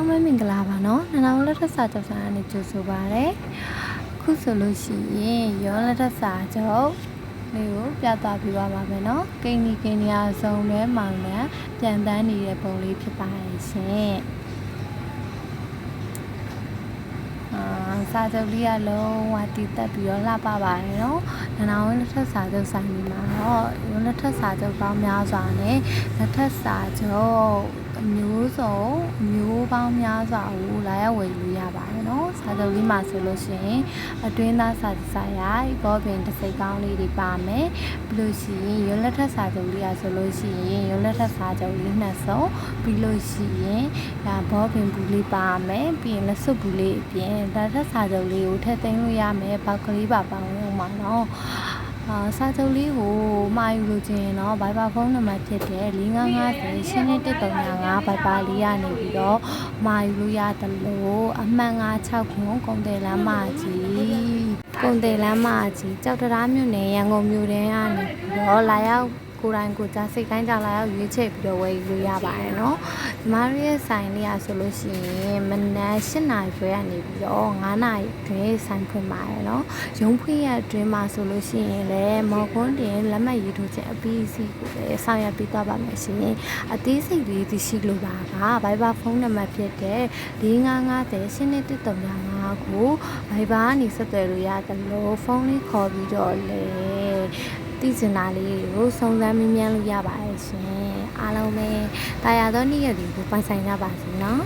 လုံးပဲမင်္ဂလာပါနော်နှလုံးလက်ထက်စာချုပ်ဆိုင်ကနေကြိုဆိုပါရစေခုဆိုလို့ရှိရင်ရောလက်ထက်စာချုပ်လေးကိုပြသပေးပါမှာပဲနော်ကိန်းဒီအစုံလဲမောင်နဲ့ပြန်တန်းနေတဲ့ပုံလေးဖြစ်ပါရဲ့ရှင်စာချုပ်လေးကလုံးဝတည်တက်ပြီးတော့လှပပါတယ်နော်။နာနာဝင်းလက်ထက်စာချုပ်ဆိုင်ဒီမှာတော့လက်ထက်စာချုပ်ပေါင်းများစွာနဲ့လက်ထက်စာချုပ်အမျိုးစုံမျိုးပေါင်းများစွာကိုလာရောက်ဝယ်ယူရပါတယ်နော်။စာချုပ်လေးမှာဆိုလို့ရှိရင်အတွင်းသားစာရိုက်ဘောပင်တစ်စိတ်ကောင်းလေးတွေပါမယ်။ပြီးလို့ရှိရင်ရောလက်ထက်စာချုပ်လေးဆိုလို့ရှိရင်ရောလက်ထက်စာချုပ်လေးနှစ်စုံပြီးလို့ရှိရင်ဘောပင်ဘူးလေးပါမယ်။ပြီးရင်လက်စွပ်ဘူးလေးအပြင်လက်ထက်စာချုပ်လေးကိုထည့်သိမ်းလို့ရမယ်။ပေါက်ကလေးပါပါဝင်မှာနော်။စာချုပ်လေးကိုမှာယူလို့ခြင်းเนาะ Viber ဖုန်းနံပါတ်ဖြစ်တဲ့4550ရှင်းနေ135 Viber လေးရနေပြီးတော့မှာယူလို့ရတယ်လို့အမှန်56ခုကုန်တယ်လမ်းမကြီးကြောက်တရားမြို့နယ်ရန်ကုန်မြို့ထဲကနေပြီးတော့လာရောက်ကိုယ်တိုင်ကိုကြားစိတ်တိုင်းကြလာရောက်ရွေးချယ်ပြီးတော့ဝယ်ယူလို့ရပါတယ်เนาะဒီမှာရဲ့ဆိုင်လေးอ่ะဆိုလို့ရှိရင်မနက်8နာရီခွဲကနေပြီးတော့9နာရီတွင်ဆိုင်ဖွင့်ပါတယ်เนาะရုံးဖွင့်ရအတွင်းမှာဆိုလို့ရှိရင်လည်းမော်ကွန်းတင်လက်မှတ်ရေးထိုးခြင်းအပြီးအစီကိုလည်းဆောင်ရွက်ပေးသွားပါမယ်ရှင်အသေးစိတ်လေးသိရှိလို့ပါက Viber ဖုန်းနံပါတ်ဖြစ်တဲ့4550ရှင်းနေ135ကို Viber ကနေဆက်သွယ်လို့ရတယ်လို့ဖုန်းလေးခေါ်ပြီးတော့လေသိစင်တာလေးကိုစုံစမ်းမေးမြန်းလို့ရပါတယ်ရှင်အားလုံးပဲတာယာသောနေ့ရက်တွေကိုပိုင်ဆိုင်ကြပါစေနော်